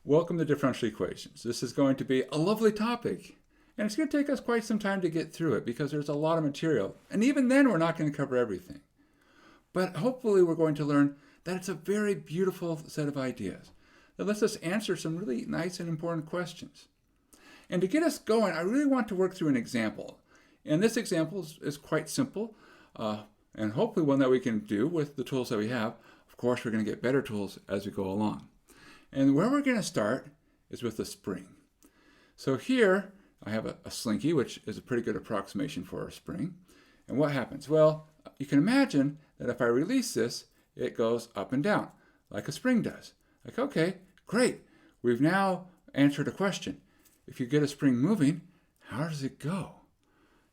Welcome to Differential Equations. This is going to be a lovely topic, and it's going to take us quite some time to get through it because there's a lot of material, and even then we're not going to cover everything. But hopefully we're going to learn that it's a very beautiful set of ideas that lets us answer some really nice and important questions. And to get us going, I really want to work through an example. And this example is quite simple, and hopefully one that we can do with the tools that we have. Of course, we're going to get better tools as we go along. And where we're going to start is with a spring. So here I have a slinky, which is a pretty good approximation for a spring. And what happens? Well, you can imagine that if I release this, it goes up and down like a spring does. Like, okay, great. We've now answered a question. If you get a spring moving, how does it go?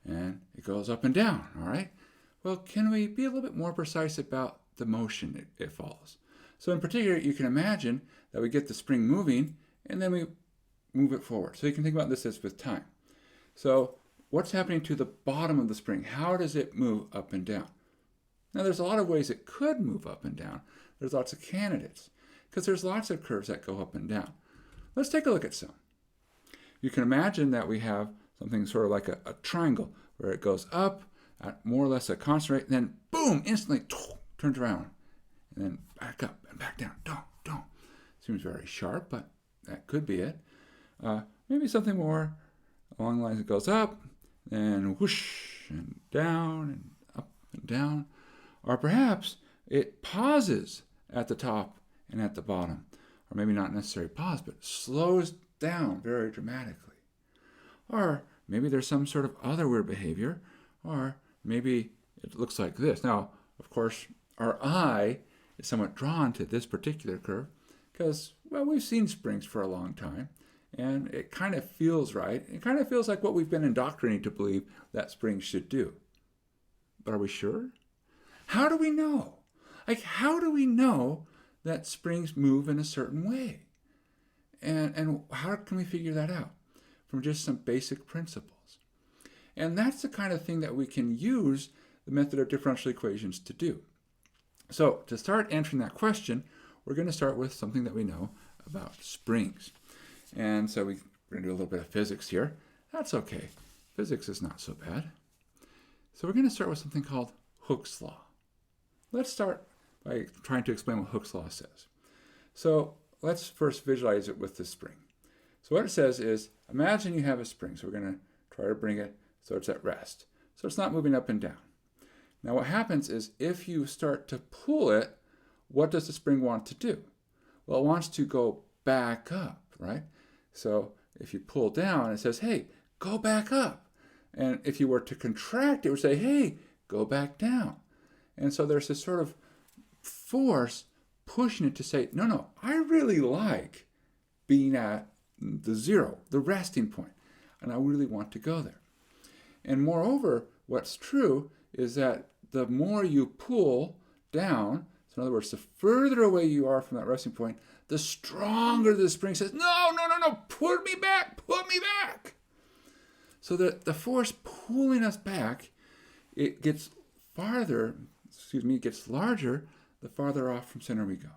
And it goes up and down, all right? Well, can we be a little bit more precise about the motion it follows? So in particular, you can imagine that we get the spring moving and then we move it forward. So you can think about this as with time. So what's happening to the bottom of the spring? How does it move up and down? Now there's a lot of ways it could move up and down. There's lots of candidates because there's lots of curves that go up and down. Let's take a look at some. You can imagine that we have something sort of like a triangle where it goes up at more or less a constant rate, and then boom, instantly turns around, and then back up and back down. Don't. Seems very sharp, but that could be it. Maybe something more along the lines that goes up, and whoosh, and down, and up and down. Or perhaps it pauses at the top and at the bottom. Or maybe not necessarily pause, but slows down very dramatically. Or maybe there's some sort of other weird behavior, or maybe it looks like this. Now, of course, our eye is somewhat drawn to this particular curve because, well, we've seen springs for a long time, and it kind of feels right. It kind of feels like what we've been indoctrinated to believe that springs should do. But are we sure? How do we know? Like, how do we know that springs move in a certain way? And how can we figure that out? From just some basic principles. And that's the kind of thing that we can use the method of differential equations to do. So to start answering that question, we're going to start with something that we know about springs. And so we're going to do a little bit of physics here. That's okay. Physics is not so bad. So we're going to start with something called Hooke's law. Let's start by trying to explain what Hooke's law says. So let's first visualize it with the spring. So what it says is, imagine you have a spring. So we're going to try to bring it so it's at rest. So it's not moving up and down. Now what happens is if you start to pull it, what does the spring want to do? Well, it wants to go back up, right? So if you pull down, it says, hey, go back up. And if you were to contract, it would say, hey, go back down. And so there's this sort of force pushing it to say, no, I really like being at the zero, the resting point, and I really want to go there. And moreover, what's true is that the more you pull down, so in other words, the further away you are from that resting point, the stronger the spring says, no, put me back. So the force pulling us back, it gets larger the farther off from center we go.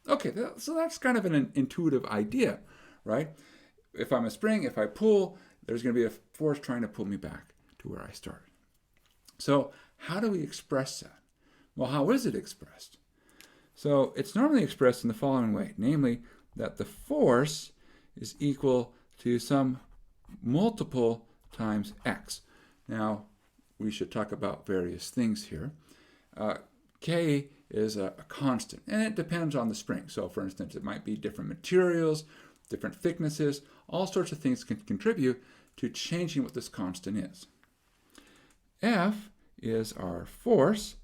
Okay, so that's kind of an intuitive idea, right? If I'm a spring, if I pull, there's going to be a force trying to pull me back to where I started. So how do we express that? Well, how is it expressed? So it's normally expressed in the following way, namely that the force is equal to some multiple times x. Now, we should talk about various things here. K is a constant, and it depends on the spring. So, for instance, it might be different materials, different thicknesses, all sorts of things can contribute to changing what this constant is. F is our force,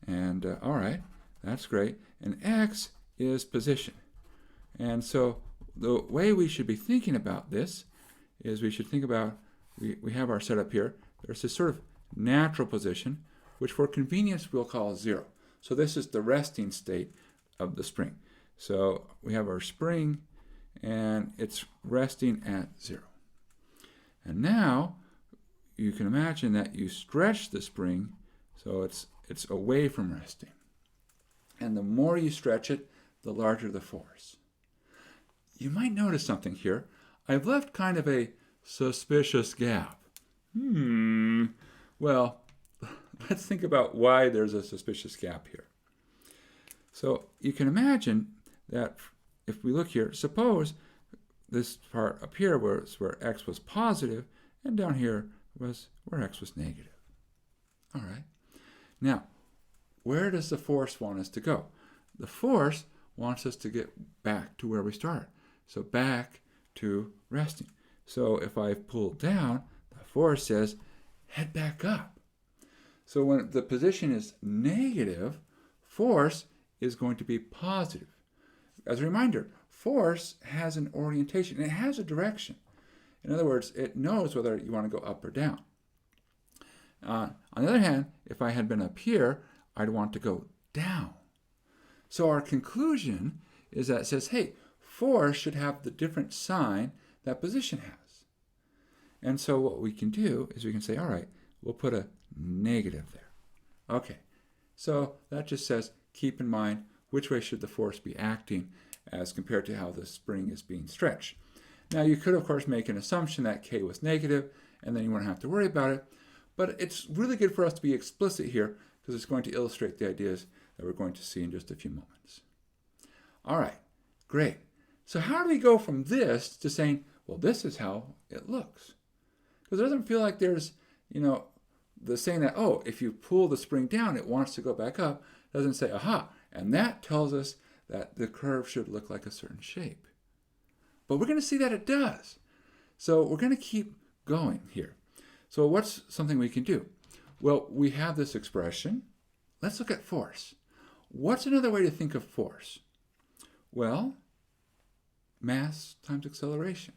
and all right, that's great. And x is position. And so the way we should be thinking about this is we should think about, we have our setup here. There's this sort of natural position, which for convenience we'll call 0. So this is the resting state of the spring. So we have our spring, and it's resting at 0. And now you can imagine that you stretch the spring so it's away from resting. And the more you stretch it, the larger the force. you might notice something here. I've left kind of a suspicious gap. Well, let's think about why there's a suspicious gap here. So you can imagine that if we look here, suppose this part up here was where x was positive, and down here was where x was negative. All right. Now, where does the force want us to go? The force wants us to get back to where we started. So back to resting. So if I pull down, the force says head back up. So when the position is negative, force is going to be positive. As a reminder, force has an orientation. It has a direction. In other words, it knows whether you want to go up or down. On the other hand, if I had been up here, I'd want to go down. So our conclusion is that it says, hey, force should have the different sign that position has. And so what we can do is we can say, all right, we'll put a negative there. Okay, so that just says, keep in mind which way should the force be acting as compared to how the spring is being stretched. Now you could, of course, make an assumption that K was negative, and then you won't have to worry about it. But it's really good for us to be explicit here because it's going to illustrate the ideas that we're going to see in just a few moments. All right, great. So how do we go from this to saying, well, this is how it looks? Because it doesn't feel like there's, the saying that, oh, if you pull the spring down, it wants to go back up. It doesn't say, aha, and that tells us that the curve should look like a certain shape. But we're going to see that it does. So we're going to keep going here. So what's something we can do? Well, we have this expression. Let's look at force. What's another way to think of force? Well, mass times acceleration.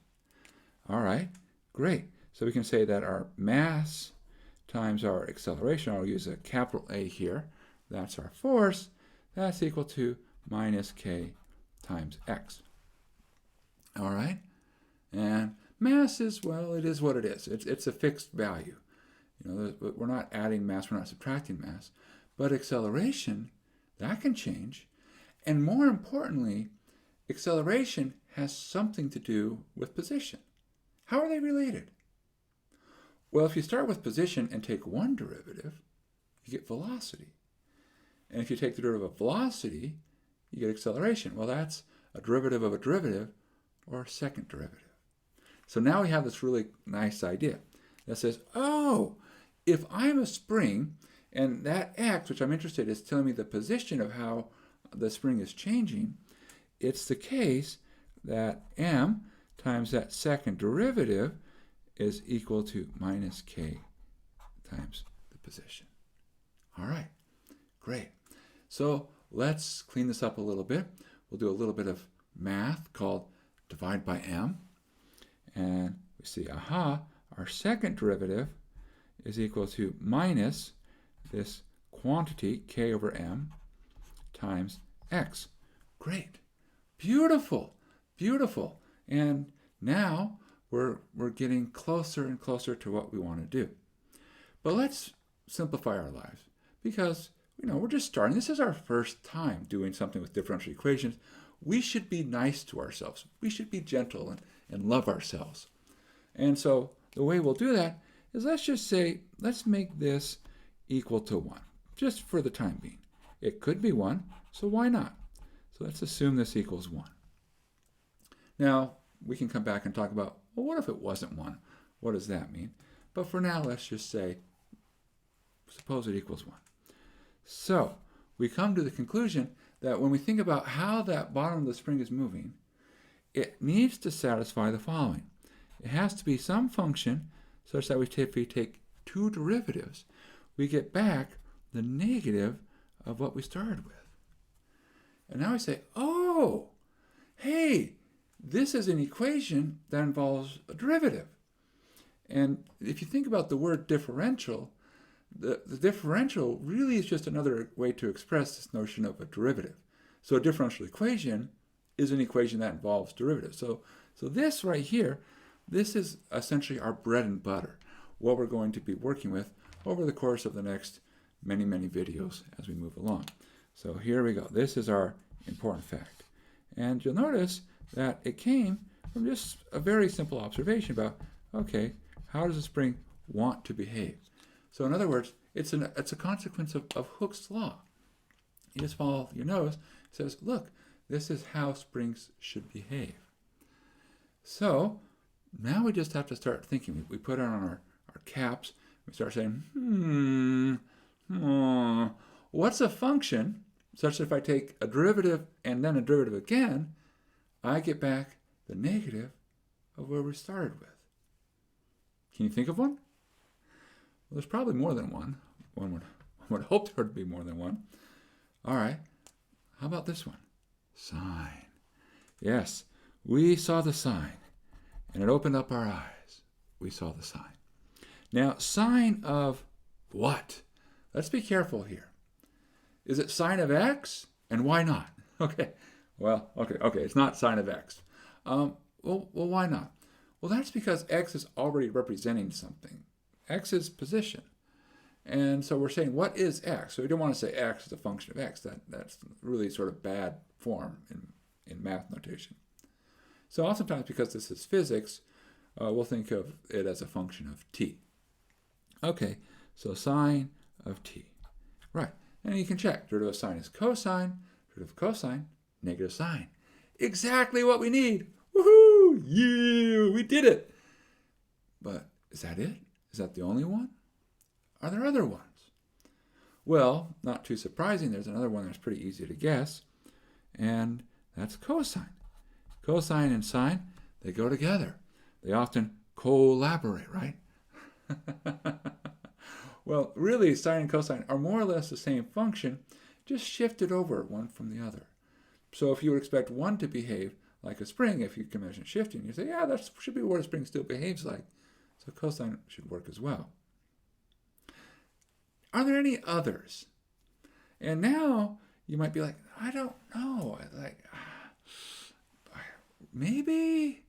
All right, great. So we can say that our mass times our acceleration, I'll use a capital A here, that's our force, that's equal to minus k times x. All right, and mass is, well, it is what it is. It's a fixed value. We're not adding mass, we're not subtracting mass. But acceleration, that can change. And more importantly, acceleration has something to do with position. How are they related? Well, if you start with position and take one derivative, you get velocity. And if you take the derivative of velocity, you get acceleration. Well, that's a derivative of a derivative, or a second derivative. So now we have this really nice idea that says, oh, if I'm a spring and that x, which I'm interested in, is telling me the position of how the spring is changing, it's the case that m times that second derivative is equal to minus k times the position. All right, great. So let's clean this up a little bit. We'll do a little bit of math called divide by m. And we see, aha, our second derivative is equal to minus this quantity, k over m, times x. Great. Beautiful. Beautiful. And now we're getting closer and closer to what we want to do. But let's simplify our lives because, we're just starting. This is our first time doing something with differential equations. We should be nice to ourselves. We should be gentle and love ourselves. And so the way we'll do that is let's just say, let's make this equal to 1, just for the time being. It could be 1, so why not? So let's assume this equals 1. Now, we can come back and talk about, well, what if it wasn't 1? What does that mean? But for now, let's just say, suppose it equals 1. So we come to the conclusion that when we think about how that bottom of the spring is moving, it needs to satisfy the following. It has to be some function such that if we take two derivatives, we get back the negative of what we started with. And now we say, oh, hey, this is an equation that involves a derivative. And if you think about the word differential, the differential really is just another way to express this notion of a derivative. So a differential equation is an equation that involves derivatives. So this right here, this is essentially our bread and butter, what we're going to be working with over the course of the next many, many videos as we move along. So here we go. This is our important fact. And you'll notice that it came from just a very simple observation about, okay, how does a spring want to behave? So in other words, it's a consequence of Hooke's law. You just follow your nose. It says, look, this is how springs should behave. So now we just have to start thinking. We put it on our caps. We start saying, what's a function such that if I take a derivative and then a derivative again, I get back the negative of where we started with? Can you think of one? Well, there's probably more than one. One would hope there would be more than one. All right. How about this one? Sine. Yes, we saw the sine, and it opened up our eyes. We saw the sine. Now, sine of what? Let's be careful here. Is it sine of x? And why not? Okay. It's not sine of x. Well, why not? Well, that's because x is already representing something. X is position. And so we're saying, what is x? So we don't want to say x is a function of x. That's really sort of bad form in math notation. So oftentimes, because this is physics, we'll think of it as a function of t. Okay, so sine of t. Right, and you can check. Derivative of sine is cosine. Derivative of cosine, negative sine. Exactly what we need. Woohoo! Yeah, we did it. But is that it? Is that the only one? Are there other ones? Well, not too surprising, there's another one that's pretty easy to guess, and that's cosine. Cosine and sine, they go together. They often collaborate, right? Well, really, sine and cosine are more or less the same function, just shifted over one from the other. So if you would expect one to behave like a spring, if you can imagine shifting, you say, yeah, that should be what a spring still behaves like. So cosine should work as well. Are there any others? And now you might be like, I don't know. Maybe.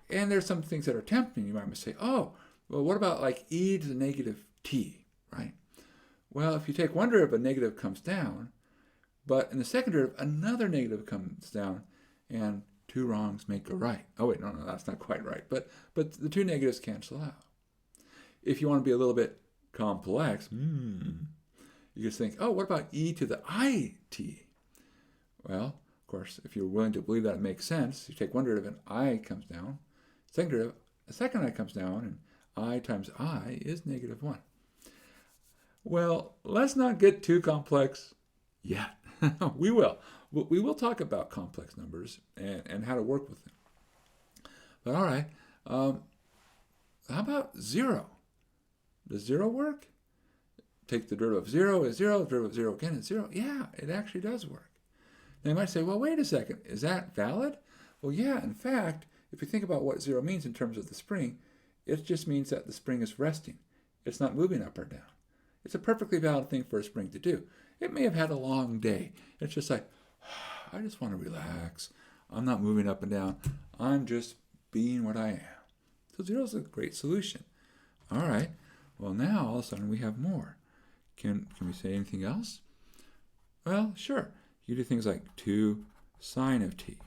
And there's some things that are tempting. You might say, oh, well, what about like e to the negative t, right? Well, if you take one derivative, a negative comes down, but in the second derivative, another negative comes down, and two wrongs make a right. Oh, wait, no, that's not quite right. But the two negatives cancel out. If you want to be a little bit complex, you just think, oh, what about e to the it? Well, of course, if you're willing to believe that it makes sense, you take one derivative and I comes down. Second derivative, a second I comes down, and I times I is negative 1. Well, let's not get too complex yet. We will. We will talk about complex numbers and how to work with them. But all right, how about 0? Does 0 work? Take the derivative of 0 is 0, the derivative of 0 again is 0. Yeah, it actually does work. Now you might say, well, wait a second, is that valid? Well, yeah, in fact, if you think about what 0 means in terms of the spring, it just means that the spring is resting. It's not moving up or down. It's a perfectly valid thing for a spring to do. It may have had a long day. It's just like, I just want to relax. I'm not moving up and down. I'm just being what I am. So 0 is a great solution. All right. Well, now all of a sudden we have more. Can we say anything else? Well, sure. You do things like 2 sine of t,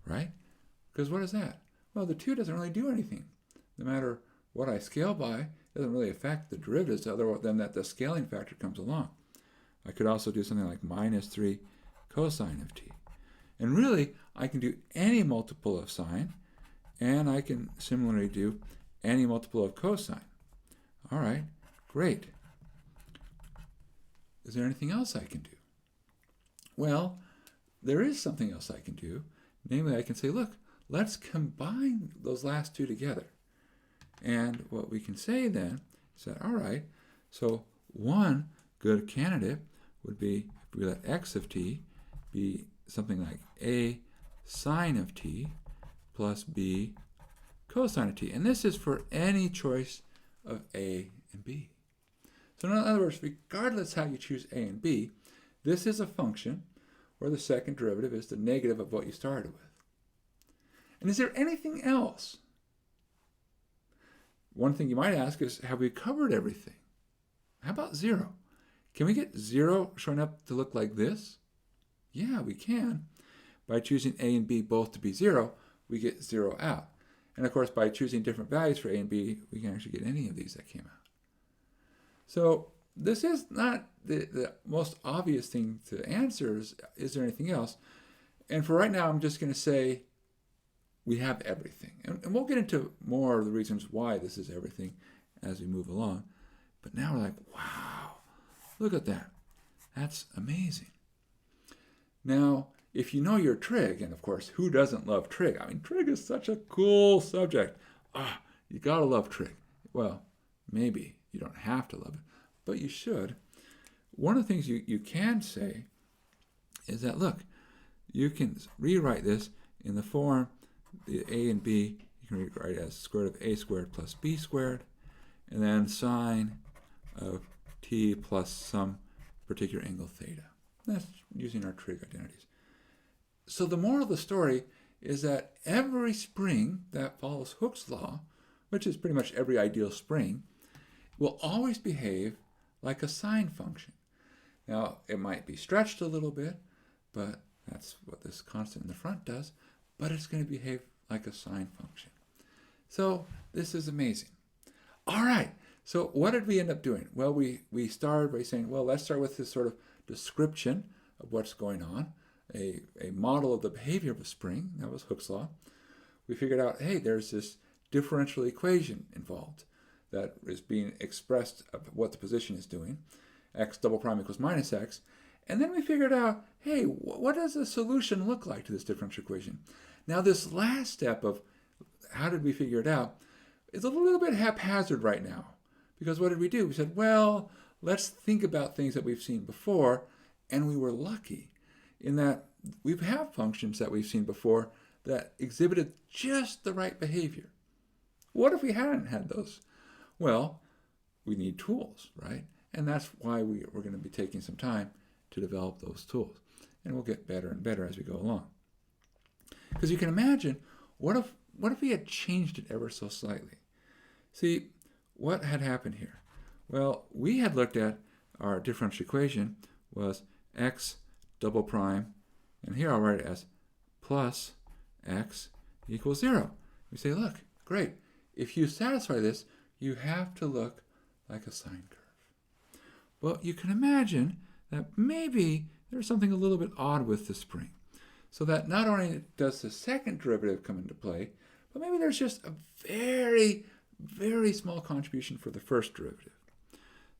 right? Because what is that? Well, the 2 doesn't really do anything. No matter what I scale by, it doesn't really affect the derivatives other than that the scaling factor comes along. I could also do something like minus 3 cosine of t. And really, I can do any multiple of sine, and I can similarly do any multiple of cosine. All right, great. Is there anything else I can do? Well, there is something else I can do. Namely, I can say, look, let's combine those last two together. And what we can say then is that, all right, so one good candidate would be, if we let x of t be something like a sine of t plus b cosine of t. And this is for any choice of a and b. So in other words, regardless how you choose a and b, this is a function where the second derivative is the negative of what you started with. And is there anything else? One thing you might ask is, have we covered everything? How about 0? Can we get 0 showing up to look like this? Yeah, we can. by choosing A and B both to be 0, we get 0 out. And of course, by choosing different values for A and B, we can actually get any of these that came out. So this is not the most obvious thing to answer. Is there anything else? And for right now, I'm just going to say we have everything. And we'll get into more of the reasons why this is everything as we move along. But now we're like, wow, look at that. That's amazing. Now, if you know your trig, and of course, who doesn't love trig? I mean, trig is such a cool subject. You gotta love trig. Well, maybe you don't have to love it, but you should. One of the things you can say is that, look, you can rewrite this in the form, the A and B, you can rewrite it as square root of A squared plus B squared, and then sine of t plus some particular angle theta. That's using our trig identities. So the moral of the story is that every spring that follows Hooke's law, which is pretty much every ideal spring, will always behave like a sine function. Now, it might be stretched a little bit, but that's what this constant in the front does, but it's going to behave like a sine function. So this is amazing. All right, so what did we end up doing? Well, we started by saying, well, let's start with this sort of description of what's going on, a model of the behavior of a spring. That was Hooke's law. We figured out, hey, there's this differential equation involved that is being expressed of what the position is doing, x double prime equals minus x. And then we figured out, hey, what does a solution look like to this differential equation? Now, this last step of how did we figure it out is a little bit haphazard right now. Because what did we do? We said, well, let's think about things that we've seen before, and we were lucky in that we have functions that we've seen before that exhibited just the right behavior. What if we hadn't had those? Well, we need tools, right? And that's why we're going to be taking some time to develop those tools. And we'll get better and better as we go along. Because you can imagine, what if we had changed it ever so slightly? See, what had happened here? Well, we had looked at our differential equation was x double prime, and here I'll write it as plus x equals 0. We say, look, great. If you satisfy this, you have to look like a sine curve. Well, you can imagine that maybe there's something a little bit odd with the spring. So that not only does the second derivative come into play, but maybe there's just a very, very small contribution for the first derivative.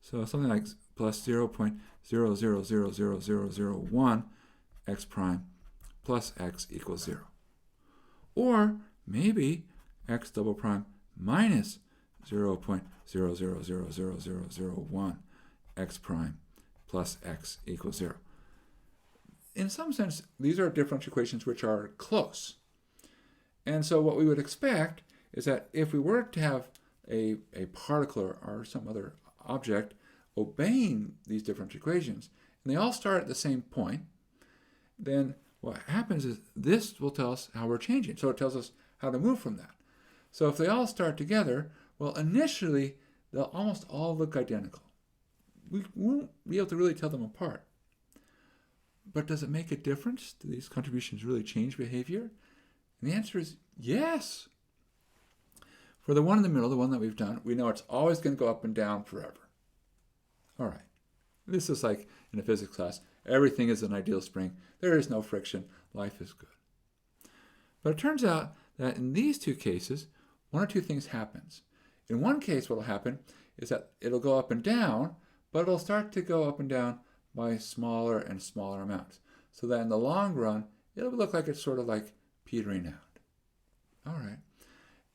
So something like plus 0.00000001 x prime plus x equals 0. Or maybe x double prime minus 0.000001 x prime plus x equals 0. In some sense, these are differential equations which are close. And so what we would expect is that if we were to have a particle or some other object obeying these differential equations, and they all start at the same point, then what happens is this will tell us how we're changing. So it tells us how to move from that. So if they all start together, well, initially, they'll almost all look identical. We won't be able to really tell them apart. But does it make a difference? Do these contributions really change behavior? And the answer is yes. For the one in the middle, the one that we've done, we know it's always going to go up and down forever. All right. This is like in a physics class. Everything is an ideal spring. There is no friction. Life is good. But it turns out that in these two cases, one or two things happens. In one case, what will happen is that it'll go up and down, but it'll start to go up and down by smaller and smaller amounts. So that in the long run, it'll look like it's sort of like petering out. All right.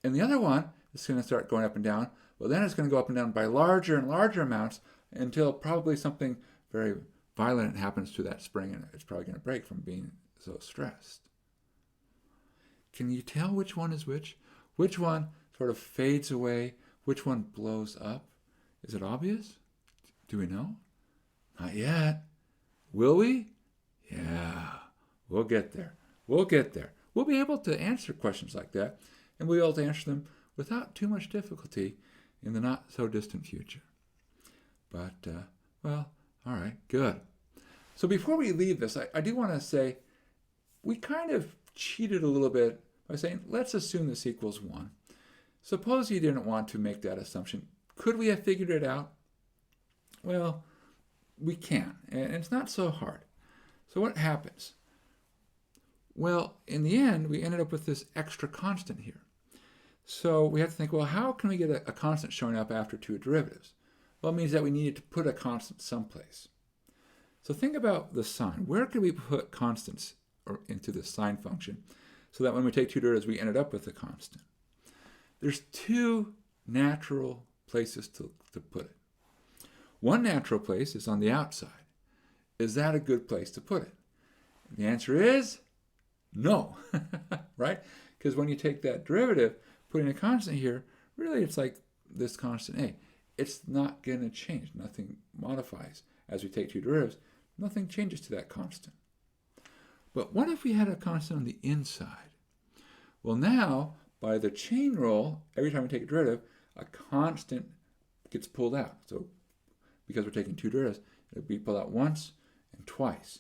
And the other one is going to start going up and down. Well, then it's going to go up and down by larger and larger amounts until probably something very violent happens to that spring, and it's probably going to break from being so stressed. Can you tell which one is which? Which one sort of fades away? Which one blows up? Is it obvious? Do we know? Not yet. Will we? Yeah, we'll get there. We'll get there. We'll be able to answer questions like that, and we'll be able to answer them without too much difficulty in the not-so-distant future. But, well, all right, good. So before we leave this, I do want to say, we kind of cheated a little bit by saying, let's assume this equals 1. Suppose you didn't want to make that assumption. Could we have figured it out? Well, we can, and it's not so hard. So what happens? Well, in the end, we ended up with this extra constant here. So we have to think, well, how can we get a constant showing up after two derivatives? Well, it means that we needed to put a constant someplace. So think about the sign. Where could we put constants into the sine function so that when we take two derivatives, we ended up with a constant? There's two natural places to put it. One natural place is on the outside. Is that a good place to put it? The answer is no, right? Because when you take that derivative, putting a constant here, really it's like this constant a. It's not going to change. Nothing modifies. As we take two derivatives, nothing changes to that constant. But what if we had a constant on the inside? Well, now, by the chain rule, every time we take a derivative, a constant gets pulled out. So because we're taking two derivatives, it'll be pulled out once and twice.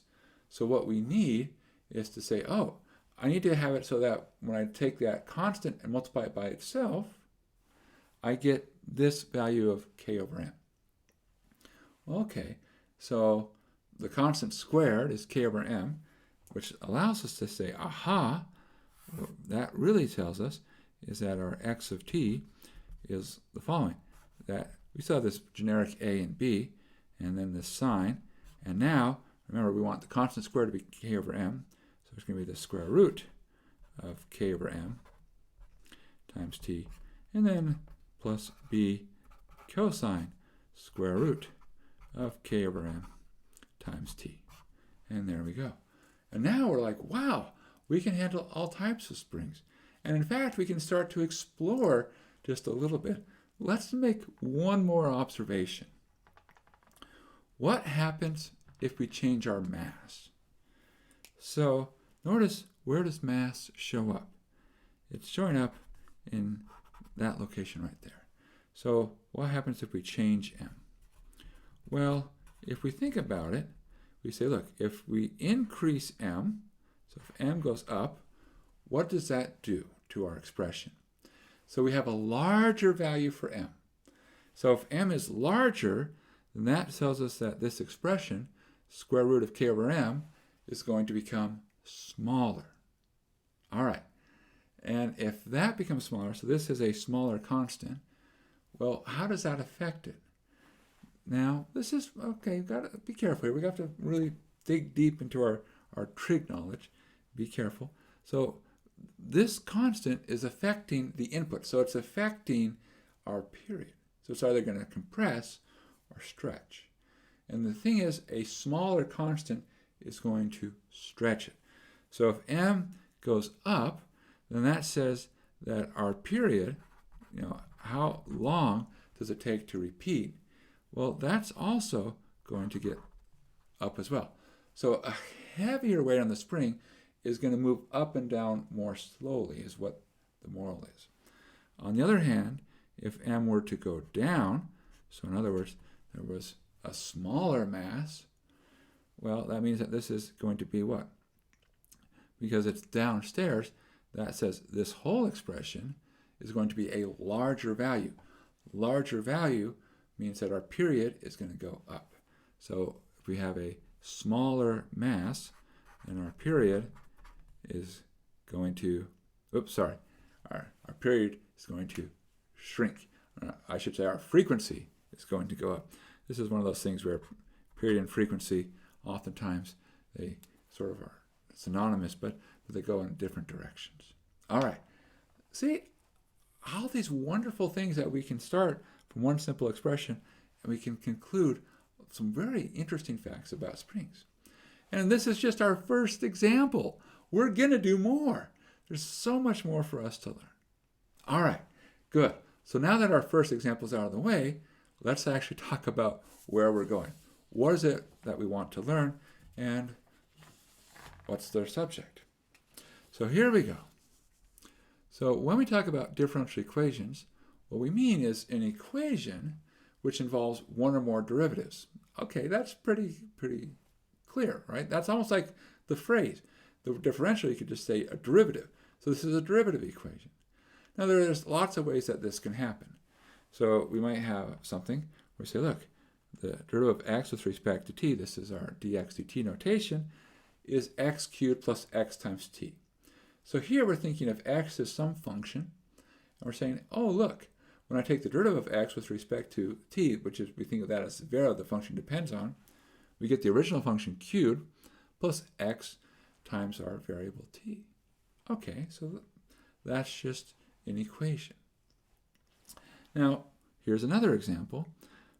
So what we need is to say, oh, I need to have it so that when I take that constant and multiply it by itself, I get this value of k over m. Okay, so the constant squared is k over m, which allows us to say, aha, what that really tells us is that our x of t is the following, that we still have this generic a and b, and then this sign, and now, remember, we want the constant squared to be k over m, so it's going to be the square root of k over m times t, and then plus b cosine square root of k over m times t. And there we go. And now we're like, wow, we can handle all types of springs. And in fact, we can start to explore just a little bit. Let's make one more observation. What happens if we change our mass? So notice, where does mass show up? It's showing up in that location right there. So what happens if we change m? Well, if we think about it, we say, look, if we increase m, so if m goes up, what does that do to our expression? So we have a larger value for m. So if m is larger, then that tells us that this expression, square root of k over m, is going to become smaller. All right. And if that becomes smaller, so this is a smaller constant, well, how does that affect it? Now, this is, okay, you've got to be careful here. We have to really dig deep into our trig knowledge. Be careful. So this constant is affecting the input. So it's affecting our period. So it's either going to compress or stretch. And the thing is, a smaller constant is going to stretch it. So if m goes up, then that says that our period, how long does it take to repeat? Well, that's also going to get up as well. So a heavier weight on the spring is going to move up and down more slowly, is what the moral is. On the other hand, if m were to go down, so in other words, there was a smaller mass, well, that means that this is going to be what? Because it's downstairs, that says this whole expression is going to be a larger value. Larger value means that our period is going to go up. So if we have a smaller mass, then our period is going to, our period is going to shrink. I should say our frequency is going to go up. This is one of those things where period and frequency, oftentimes, they sort of are synonymous, but they go in different directions. All right. See, all these wonderful things that we can start from one simple expression, and we can conclude some very interesting facts about springs. And this is just our first example. We're going to do more. There's so much more for us to learn. All right, good. So now that our first example is out of the way, let's actually talk about where we're going. What is it that we want to learn, and what's their subject? So here we go. So when we talk about differential equations, what we mean is an equation which involves one or more derivatives. Okay, that's pretty clear, right? That's almost like the phrase. the differential, you could just say a derivative. So this is a derivative equation. Now there's lots of ways that this can happen. So we might have something where we say, look, the derivative of x with respect to t, this is our dx dt notation, is x cubed plus x times t. So here we're thinking of x as some function, and we're saying, oh look, when I take the derivative of x with respect to t, which is, we think of that as the variable the function depends on, we get the original function cubed plus x times our variable t. Okay, so that's just an equation. Now, here's another example.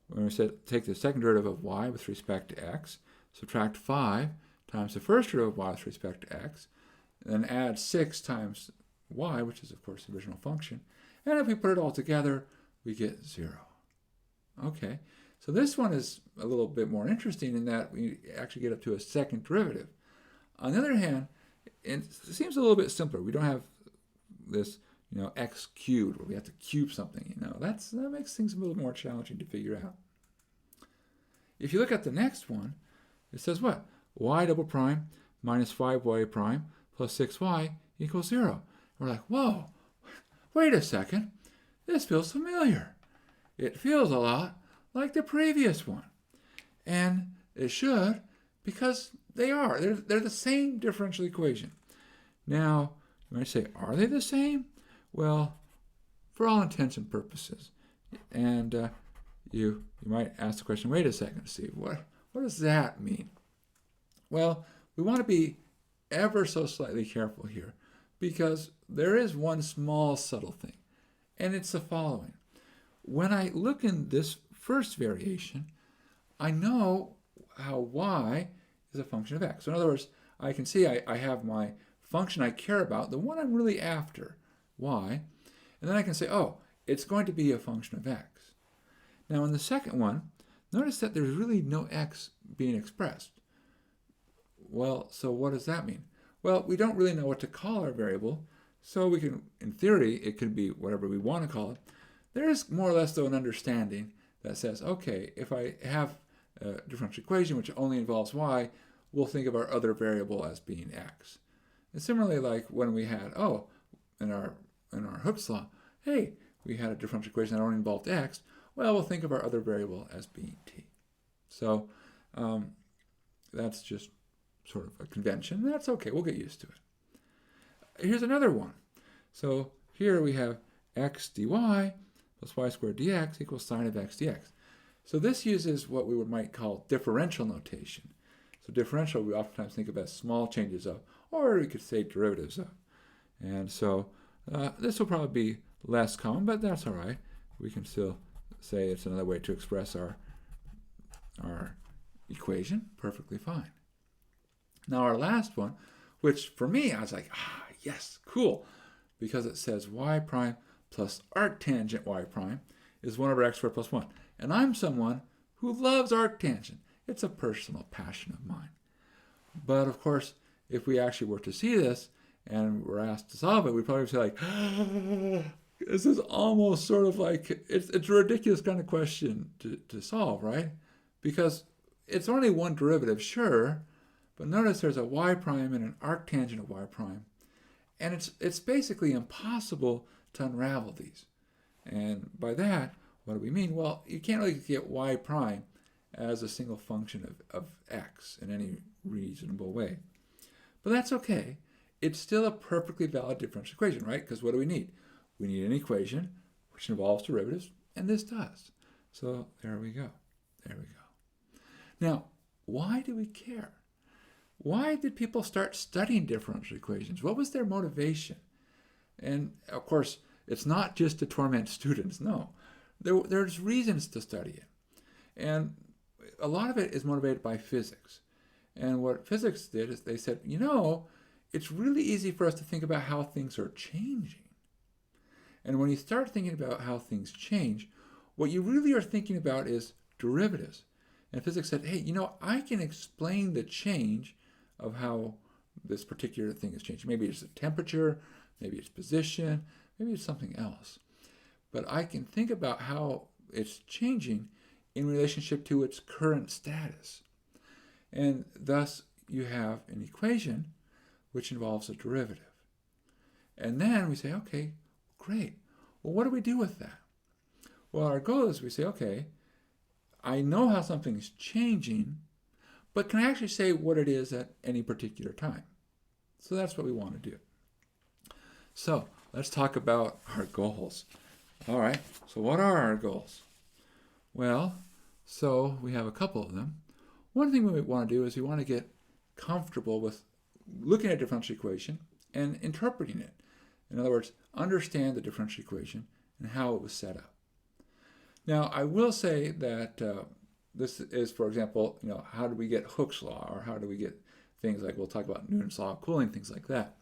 When we said take the second derivative of y with respect to x, subtract 5 times the first derivative of y with respect to x, and then add 6 times y, which is, of course, the original function. And if we put it all together, we get 0. Okay, so this one is a little bit more interesting in that we actually get up to a second derivative. On the other hand, it seems a little bit simpler. We don't have this, x cubed, where we have to cube something. That makes things a little more challenging to figure out. If you look at the next one, it says what? Y double prime minus 5y prime plus 6y equals 0. We're like, whoa, wait a second. This feels familiar. It feels a lot like the previous one. And it should, because they are. They're the same differential equation. Now, you might say, are they the same? Well, for all intents and purposes. And you might ask the question, wait a second, Steve, what does that mean? Well, we want to be ever so slightly careful here, because there is one small subtle thing, and it's the following. When I look in this first variation, I know how y is a function of x. So in other words, I can see I have my function I care about, the one I'm really after, y, and then I can say, oh, it's going to be a function of x. Now in the second one, notice that there's really no x being expressed. Well, so what does that mean? Well, we don't really know what to call our variable, so we can, in theory, it could be whatever we want to call it. There is more or less, though, an understanding that says, okay, if I have a differential equation which only involves y, we'll think of our other variable as being x. And similarly, like when we had, in our Hooke's law, hey, we had a differential equation that only involved x, well, we'll think of our other variable as being t. So that's just sort of a convention. That's okay. We'll get used to it. Here's another one. So here we have x dy plus y squared dx equals sine of x dx. So this uses what we might call differential notation. So differential we oftentimes think of as small changes of, or we could say derivatives of. And so this will probably be less common, but that's all right. We can still say it's another way to express our equation perfectly fine. Now our last one, which for me, I was like, yes, cool, because it says y prime plus arctangent y prime is 1 over x squared plus 1. And I'm someone who loves arctangent. It's a personal passion of mine. But of course, if we actually were to see this and were asked to solve it, we'd probably say like, this is almost sort of like, it's a ridiculous kind of question to solve, right? Because it's only one derivative, sure, but notice there's a y prime and an arctangent of y prime. And it's basically impossible to unravel these. And by that, what do we mean? Well, you can't really get y prime as a single function of x in any reasonable way. But that's okay. It's still a perfectly valid differential equation, right? Because what do we need? We need an equation which involves derivatives, and this does. So there we go. There we go. Now, why do we care? Why did people start studying differential equations? What was their motivation? And of course, it's not just to torment students. No, there's reasons to study it. And a lot of it is motivated by physics. And what physics did is they said, it's really easy for us to think about how things are changing. And when you start thinking about how things change, what you really are thinking about is derivatives. And physics said, hey, I can explain the change of how this particular thing is changing. Maybe it's the temperature, maybe it's position, maybe it's something else. But I can think about how it's changing in relationship to its current status. And thus you have an equation which involves a derivative. And then we say, okay, great. Well, what do we do with that? Well, our goal is we say, okay, I know how something's changing, but can I actually say what it is at any particular time? So that's what we want to do. So let's talk about our goals. All right, so what are our goals? Well, so we have a couple of them. One thing we want to do is we want to get comfortable with looking at a differential equation and interpreting it. In other words, understand the differential equation and how it was set up. Now, I will say that this is, for example, how do we get Hooke's law, or how do we get things like, we'll talk about Newton's law of cooling, things like that.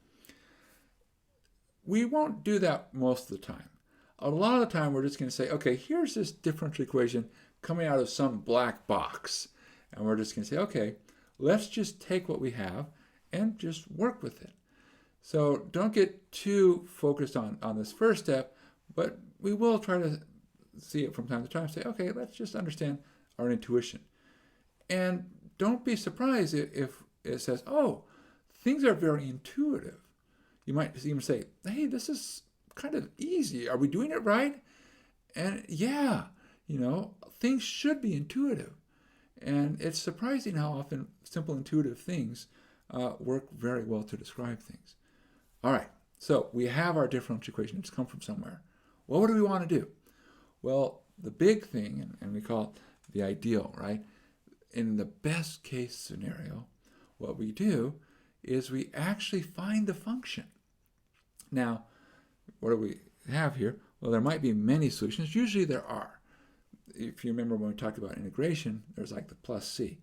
We won't do that most of the time. A lot of the time, we're just going to say, okay, here's this differential equation coming out of some black box. And we're just going to say, okay, let's just take what we have and just work with it. So don't get too focused on this first step, but we will try to see it from time to time, say, okay, let's just understand our intuition. And don't be surprised if it says, oh, things are very intuitive. You might even say, hey, this is kind of easy. Are we doing it right? And yeah, things should be intuitive. And it's surprising how often simple intuitive things work very well to describe things. All right, so we have our differential equation. It's come from somewhere. Well, what do we want to do? Well, the big thing, and we call it the ideal, right? In the best case scenario, what we do is we actually find the function. Now, what do we have here? Well, there might be many solutions. Usually there are. If you remember when we talked about integration, there's like the plus c.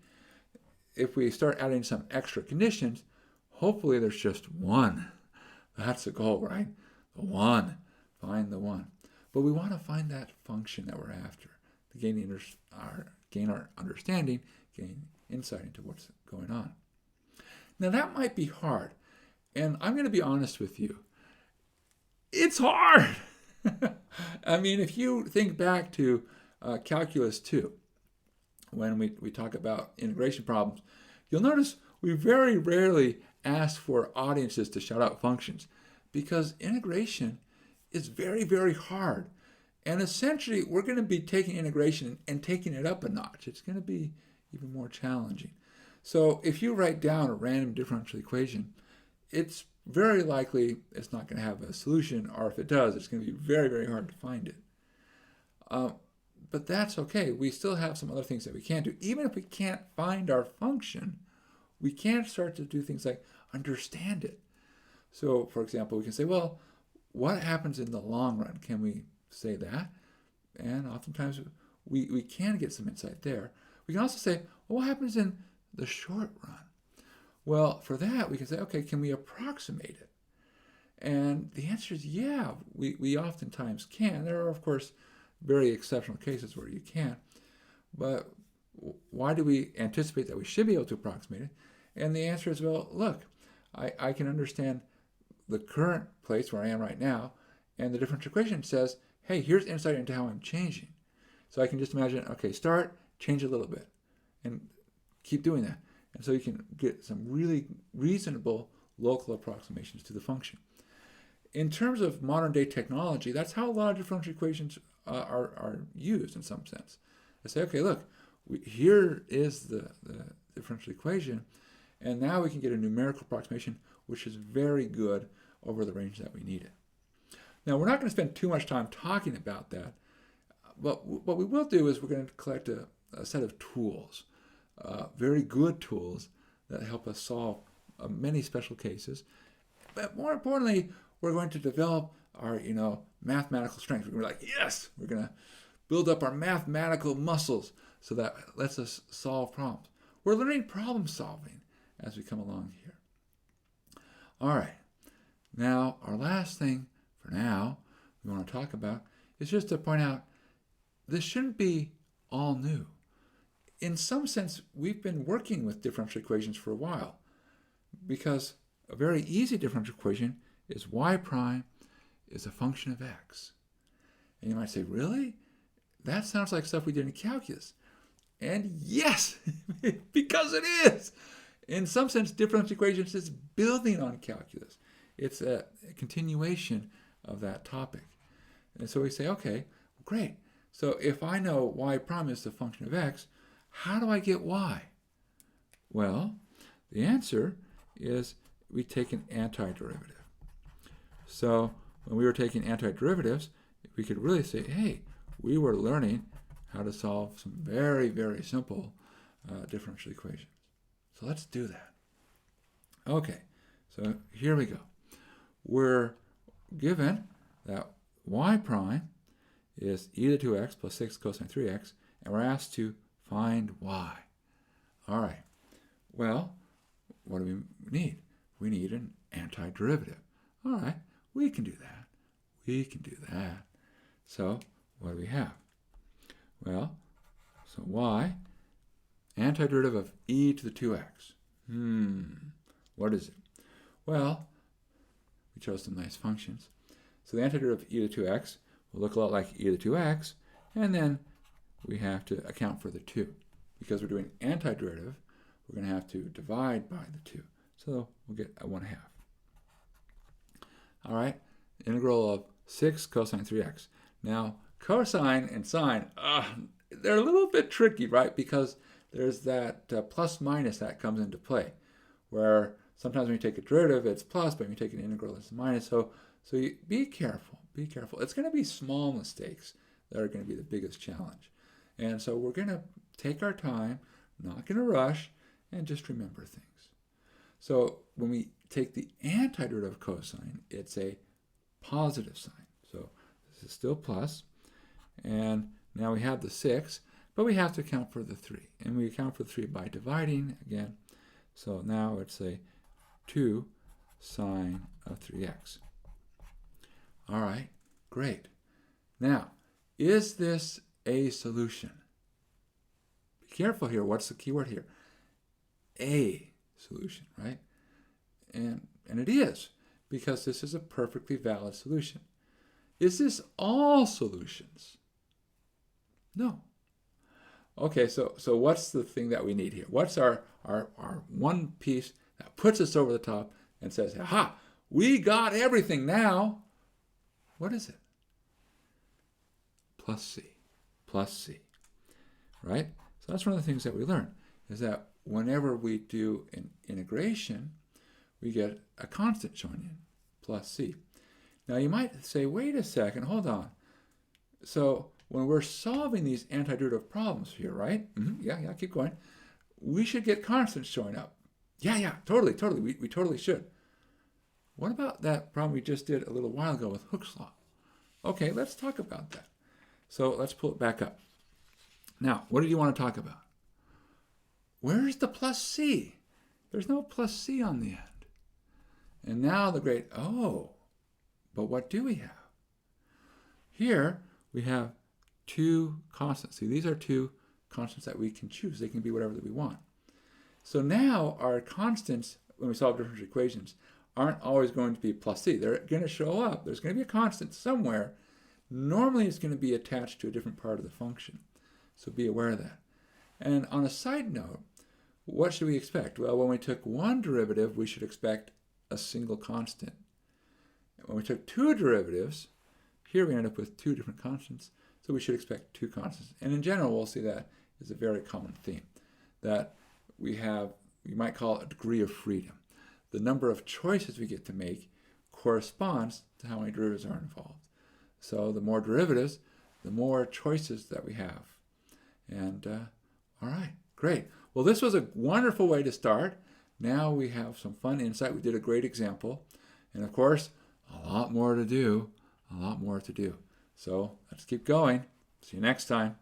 If we start adding some extra conditions, hopefully there's just one. That's the goal, right? The one. Find the one. But we want to find that function that we're after, to gain our understanding, gain insight into what's going on. Now that might be hard, and I'm going to be honest with you. It's hard. I mean, if you think back to Calculus 2, when we talk about integration problems, you'll notice we very rarely ask for audiences to shout out functions, because integration is very, very hard. And essentially, we're going to be taking integration and taking it up a notch. It's going to be even more challenging. So if you write down a random differential equation, it's very likely it's not going to have a solution, or if it does, it's going to be very, very hard to find it. But that's okay. We still have some other things that we can do. Even if we can't find our function, we can start to do things like understand it. So, for example, we can say, well, what happens in the long run? Can we say that? And oftentimes we can get some insight there. We can also say, well, what happens in the short run? Well, for that, we can say, okay, can we approximate it? And the answer is yeah, we oftentimes can. There are, of course, very exceptional cases where you can't. But why do we anticipate that we should be able to approximate it? And the answer is, well, look, I can understand the current place where I am right now, and the differential equation says, hey, here's insight into how I'm changing. So I can just imagine, okay, start, change a little bit, and keep doing that. And so you can get some really reasonable local approximations to the function. In terms of modern day technology, that's how a lot of differential equations are used in some sense. They say, okay, look, here is the differential equation, and now we can get a numerical approximation which is very good over the range that we need it. Now, we're not going to spend too much time talking about that, but what we will do is we're going to collect a set of tools, very good tools that help us solve many special cases. But more importantly, we're going to develop our, mathematical strength. We're going to be like, yes, we're going to build up our mathematical muscles so that lets us solve problems. We're learning problem solving as we come along here. All right. Now, our last thing for now we want to talk about is just to point out this shouldn't be all new. In some sense, we've been working with differential equations for a while, because a very easy differential equation is y prime is a function of x. And you might say, really? That sounds like stuff we did in calculus. And yes, because it is. in some sense, differential equations is building on calculus. It's a continuation of that topic. And so we say, okay, great. So if I know y prime is the function of x, how do I get y? Well, the answer is we take an antiderivative. So when we were taking antiderivatives, we could really say, hey, we were learning how to solve some very, very simple differential equations. So let's do that. Okay, so here we go. We're given that y prime is e to the 2x plus 6 cosine 3x, and we're asked to find y. All right, well, what do we need? We need an antiderivative. All right, we can do that. We can do that. So what do we have? Well, so y, antiderivative of e to the 2x. What is it? Well, we chose some nice functions. So the antiderivative of e to the 2x will look a lot like e to the 2x, and then we have to account for the 2. Because we're doing antiderivative, we're going to have to divide by the 2. So we'll get a 1/2. All right, integral of 6 cosine 3x. Now, cosine and sine, they're a little bit tricky, right? Because there's that plus minus that comes into play, where sometimes when you take a derivative, it's plus, but when you take an integral, it's minus. So you, be careful, be careful. It's going to be small mistakes that are going to be the biggest challenge. And so we're going to take our time, not going to rush, and just remember things. So when we take the antiderivative of cosine, it's a positive sign. So this is still plus, and now we have the 6, but we have to account for the 3. And we account for the 3 by dividing again. So now it's a 2 sine of 3x. All right, great. Now, is this a solution? Be careful here. What's the key word here? A solution, right? And it is, because this is a perfectly valid solution. Is this all solutions? No. Okay, so what's the thing that we need here? What's our one piece that puts us over the top and says, aha, we got everything now? What is it? Plus C, right? So that's one of the things that we learn, is that whenever we do an integration, we get a constant joined in, plus C. Now you might say, wait a second, hold on. So when we're solving these antiderivative problems here, right? Yeah, keep going. We should get constants showing up. Yeah, totally. We totally should. What about that problem we just did a little while ago with Hooke's law? Okay, let's talk about that. So let's pull it back up. Now, what do you want to talk about? Where's the plus C? There's no plus C on the end. And now the great, but what do we have? Here we have two constants. See, these are two constants that we can choose. They can be whatever that we want. So now our constants, when we solve differential equations, aren't always going to be plus C. They're going to show up. There's going to be a constant somewhere. Normally it's going to be attached to a different part of the function. So be aware of that. And on a side note, what should we expect? Well, when we took one derivative, we should expect a single constant. When we took two derivatives, here we end up with two different constants, so we should expect two constants. And in general, we'll see that is a very common theme, that we have, you might call it a degree of freedom. The number of choices we get to make corresponds to how many derivatives are involved. So the more derivatives, the more choices that we have. And all right, great. Well, this was a wonderful way to start. Now we have some fun insight. We did a great example. And of course, a lot more to do. So let's keep going. See you next time.